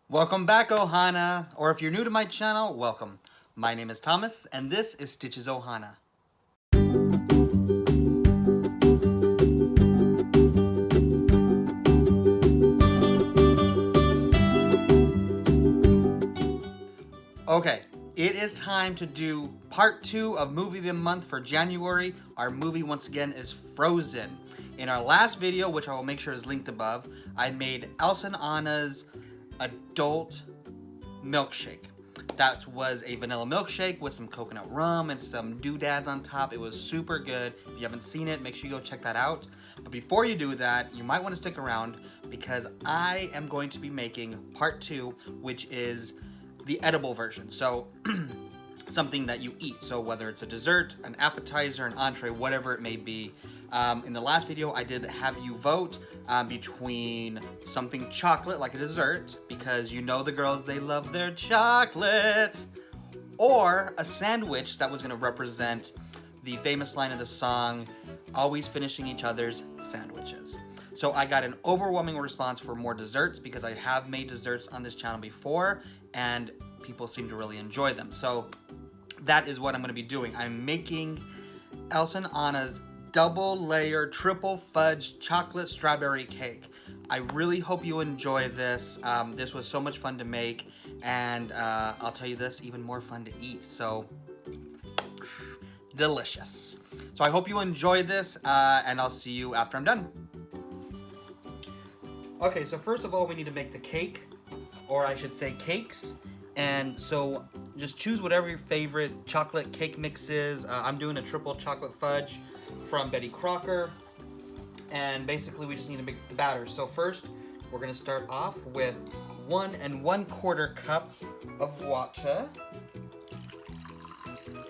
Welcome back, Ohana, or if you're new to my channel, welcome. My name is Thomas, and this is Stitches Ohana. Okay, it is time to do part 2 of Movie of the Month for January. Our movie, once again, is Frozen. In our last video, which I will make sure is linked above, I made Elsa and Anna's adult milkshake. That was a vanilla milkshake with some coconut rum and some doodads on top. It was super good. If you haven't seen it, make sure you go check that out. But before you do that, you might want to stick around because I am going to be making part 2, which is the edible version. So something that you eat. So whether it's a dessert, an appetizer, an entree, whatever it may be. In the last video, I did have you vote between something chocolate, like a dessert, because you know the girls, they love their chocolate, or a sandwich that was going to represent the famous line of the song, always finishing each other's sandwiches. So I got an overwhelming response for more desserts because I have made desserts on this channel before, and people seem to really enjoy them. So that is what I'm going to be doing. I'm making Elsa and Anna's double layer triple fudge chocolate strawberry cake. I really hope you enjoy this. This was so much fun to make, and I'll tell you this, even more fun to eat. So delicious. So I hope you enjoy this, and I'll see you after I'm done. Okay, so first of all, we need to make the cake, or I should say cakes. And so just choose whatever your favorite chocolate cake mix is. I'm doing a triple chocolate fudge from Betty Crocker. And basically we just need to make the batter. So first, we're gonna start off with 1 1/4 cup of water. Okay, so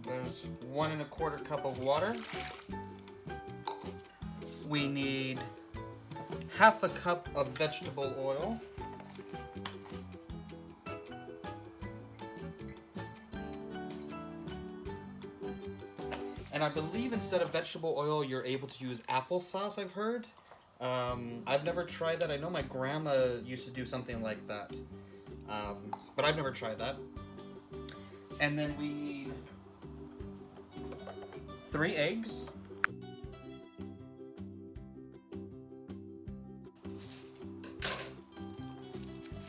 there's 1 1/4 cup of water. We need 1/2 cup of vegetable oil. And I believe instead of vegetable oil, you're able to use applesauce, I've heard. I've never tried that. I know my grandma used to do something like that. But I've never tried that. And then we need 3 eggs.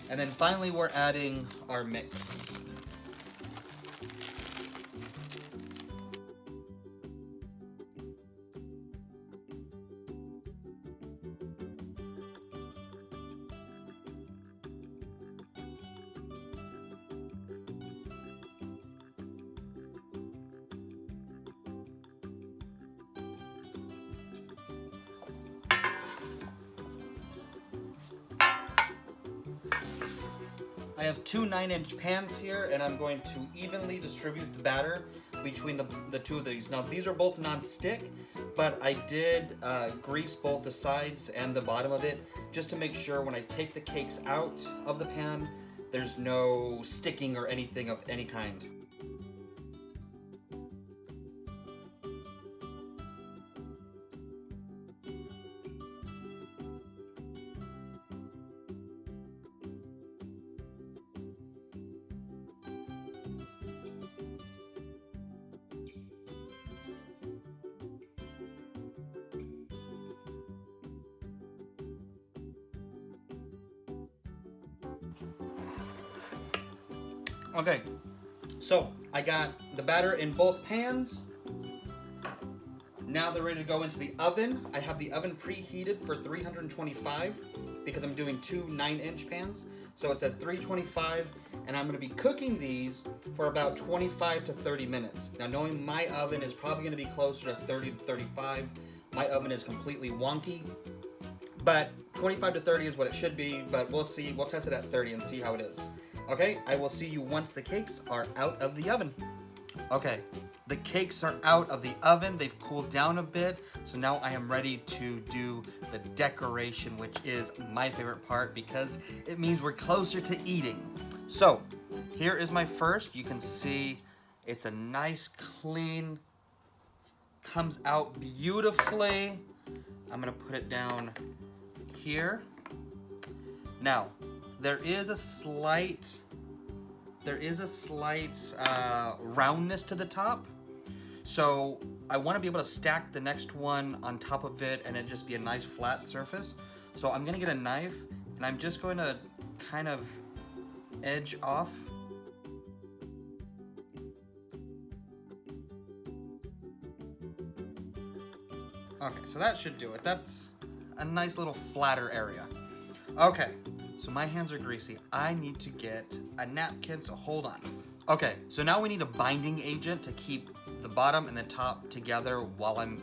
And then finally, we're adding our mix. I have 2 9-inch pans here, and I'm going to evenly distribute the batter between the 2 of these. Now, these are both non-stick, but I did grease both the sides and the bottom of it just to make sure when I take the cakes out of the pan, there's no sticking or anything of any kind. Okay, so I got the batter in both pans. Now they're ready to go into the oven. I have the oven preheated for 325 because I'm doing 2 9-inch pans. So it's at 325, and I'm gonna be cooking these for about 25 to 30 minutes. Now, knowing my oven is probably gonna be closer to 30 to 35. My oven is completely wonky, but 25 to 30 is what it should be, but we'll see. We'll test it at 30 and see how it is. Okay, I will see you once the cakes are out of the oven. Okay, the cakes are out of the oven. They've cooled down a bit. So now I am ready to do the decoration, which is my favorite part because it means we're closer to eating. So here is my first. You can see it's a nice, clean comes out beautifully. I'm gonna put it down here. Now, there is a slight roundness to the top. So I want to be able to stack the next one on top of it and it just be a nice flat surface. So I'm gonna get a knife and I'm just going to kind of edge off. Okay, so that should do it. That's a nice little flatter area. Okay, so my hands are greasy. I need to get a napkin, so hold on. Okay, so now we need a binding agent to keep the bottom and the top together while I'm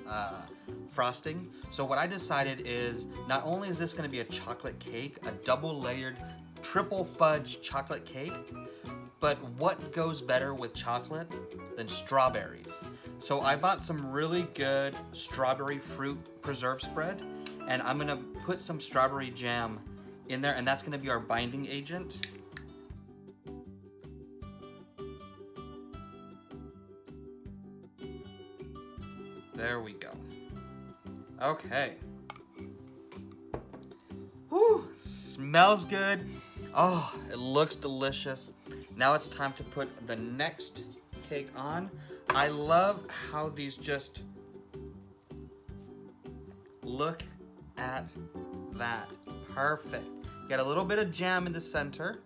frosting. So what I decided is, not only is this gonna be a chocolate cake, a double layered triple fudge chocolate cake, but what goes better with chocolate than strawberries? So I bought some really good strawberry fruit preserve spread, and I'm gonna put some strawberry jam in there, and that's gonna be our binding agent. There we go. Okay. Whew, smells good. Oh, it looks delicious. Now it's time to put the next cake on. I love how these just look at that. Perfect. Get a little bit of jam in the center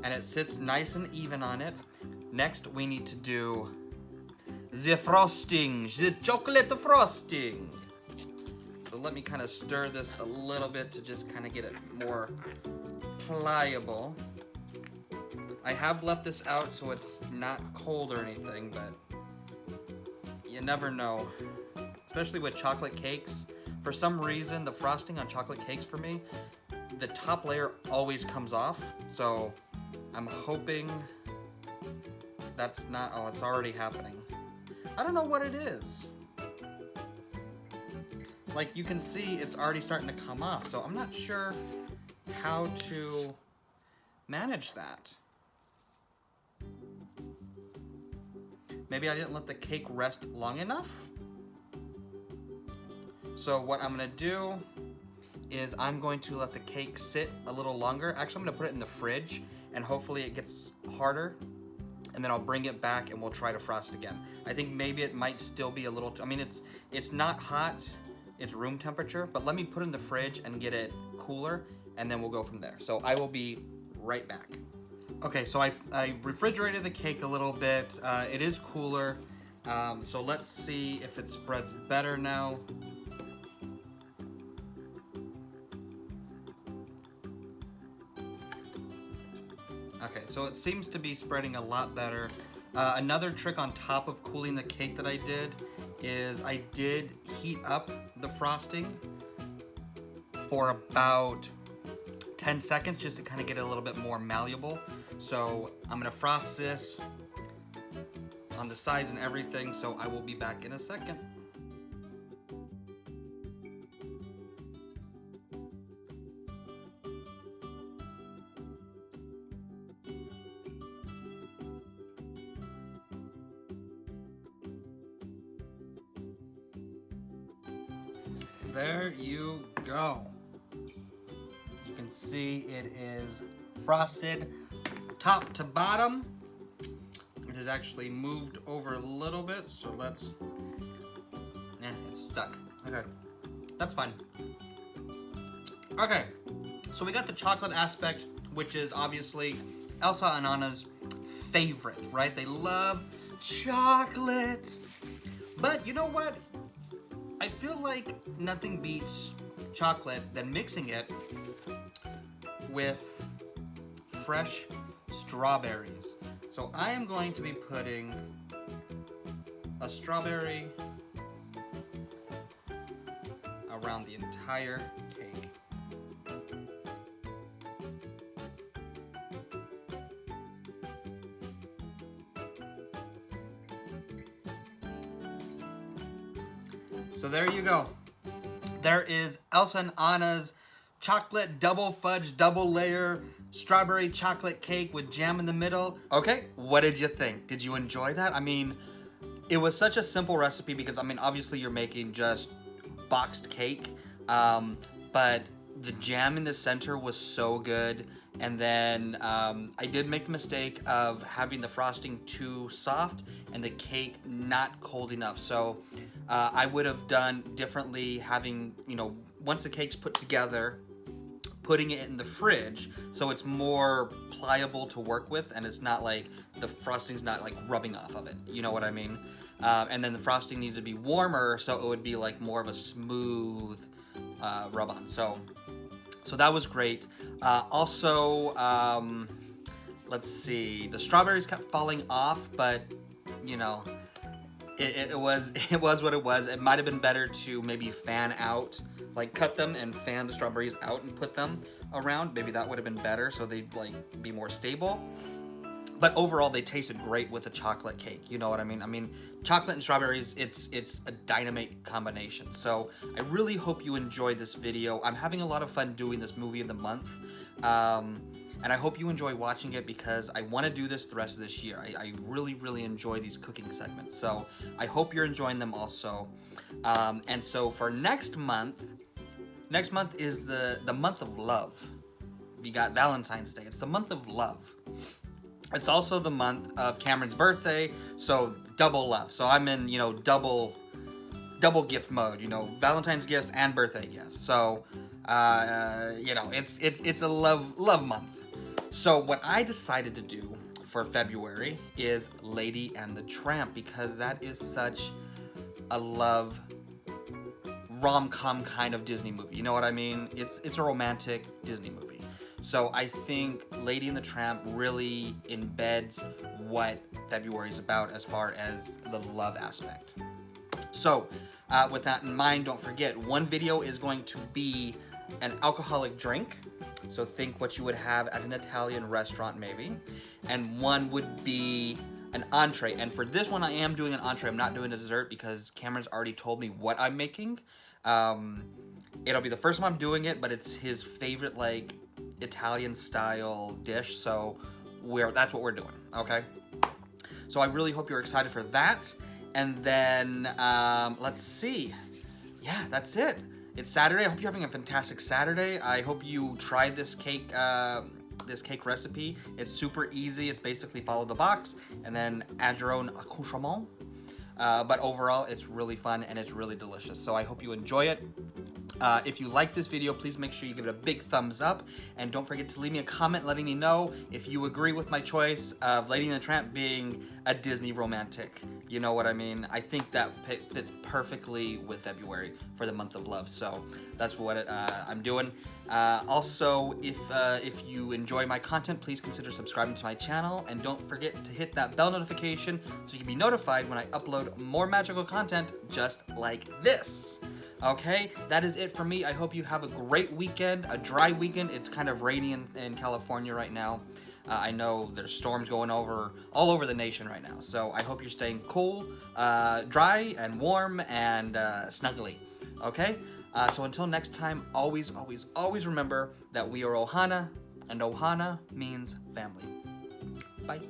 and it sits nice and even on it. Next, we need to do the frosting, the chocolate frosting. So let me kind of stir this a little bit to just kind of get it more pliable. I have left this out so it's not cold or anything, but you never know. Especially with chocolate cakes. For some reason, the frosting on chocolate cakes for me, the top layer always comes off. So I'm hoping that's not, oh, it's already happening. I don't know what it is. Like you can see it's already starting to come off, so I'm not sure how to manage that. Maybe I didn't let the cake rest long enough. So what I'm gonna do is I'm going to let the cake sit a little longer. Actually, I'm gonna put it in the fridge and hopefully it gets harder. And then I'll bring it back and we'll try to frost again. I think maybe it might still be a little, I mean, it's not hot, it's room temperature, but let me put it in the fridge and get it cooler and then we'll go from there. So I will be right back. Okay, so I refrigerated the cake a little bit. It is cooler, so let's see if it spreads better now. Okay, so it seems to be spreading a lot better. Another trick on top of cooling the cake that I did is I did heat up the frosting for about 10 seconds just to kind of get it a little bit more malleable. So I'm gonna frost this on the sides and everything, so I will be back in a second. There you go. You can see it is frosted top to bottom. It has actually moved over a little bit, so let's, it's stuck. Okay, that's fine. Okay, so we got the chocolate aspect, which is obviously Elsa and Anna's favorite, right? They love chocolate. But you know what? I feel like nothing beats chocolate than mixing it with fresh strawberries. So I am going to be putting a strawberry around the entire cake. So there you go. There is Elsa and Anna's chocolate double fudge double layer strawberry chocolate cake with jam in the middle. Okay, what did you think? Did you enjoy that? I mean, It was such a simple recipe because, I mean, obviously you're making just boxed cake, but the jam in the center was so good. And then I did make the mistake of having the frosting too soft and the cake not cold enough. So I would have done differently, having, you know, once the cake's put together, putting it in the fridge so it's more pliable to work with, and it's not like the frosting's not like rubbing off of it, you know what I mean? And then the frosting needed to be warmer so it would be like more of a smooth rub on. So that was great. Also, let's see, the strawberries kept falling off, but you know, it was what it was. It might have been better to maybe fan out, like cut them and fan the strawberries out and put them around. Maybe that would have been better so they'd like be more stable. But overall, they tasted great with the chocolate cake. You know what I mean? I mean, chocolate and strawberries, it's a dynamite combination. So I really hope you enjoyed this video. I'm having a lot of fun doing this movie of the month. And I hope you enjoy watching it because I want to do this the rest of this year. I really, really enjoy these cooking segments. So I hope you're enjoying them also. And so for next month is the month of love. We got Valentine's Day. It's the month of love. It's also the month of Cameron's birthday, so double love. So I'm in, you know, double gift mode, you know, Valentine's gifts and birthday gifts. So, you know, it's a love month. So what I decided to do for February is Lady and the Tramp, because that is such a love rom-com kind of Disney movie. You know what I mean? It's a romantic Disney movie. So I think Lady and the Tramp really embeds what February is about as far as the love aspect. So with that in mind, don't forget, one video is going to be an alcoholic drink. So think what you would have at an Italian restaurant maybe. And one would be an entree. And for this one, I am doing an entree. I'm not doing a dessert because Cameron's already told me what I'm making. It'll be the first time I'm doing it, but it's his favorite, like, Italian style dish, so that's what we're doing, okay? So I really hope you're excited for that. And then let's see, yeah, that's it. It's Saturday. I hope you're having a fantastic Saturday. I hope you try this cake recipe. It's super easy. It's basically follow the box and then add your own accoutrement. But overall, it's really fun and it's really delicious. So I hope you enjoy it. If you like this video, please make sure you give it a big thumbs up. And don't forget to leave me a comment letting me know if you agree with my choice of Lady and the Tramp being a Disney romantic. You know what I mean? I think that fits perfectly with February for the month of love. So that's what I'm doing. Also, if you enjoy my content, please consider subscribing to my channel. And don't forget to hit that bell notification so you can be notified when I upload more magical content just like this. Okay, that is it for me. I hope you have a great weekend, a dry weekend. It's kind of rainy in California right now. I know there's storms going all over the nation right now. So I hope you're staying cool, dry, and warm, and snuggly. Okay, so until next time, always, always, always remember that we are Ohana, and Ohana means family. Bye.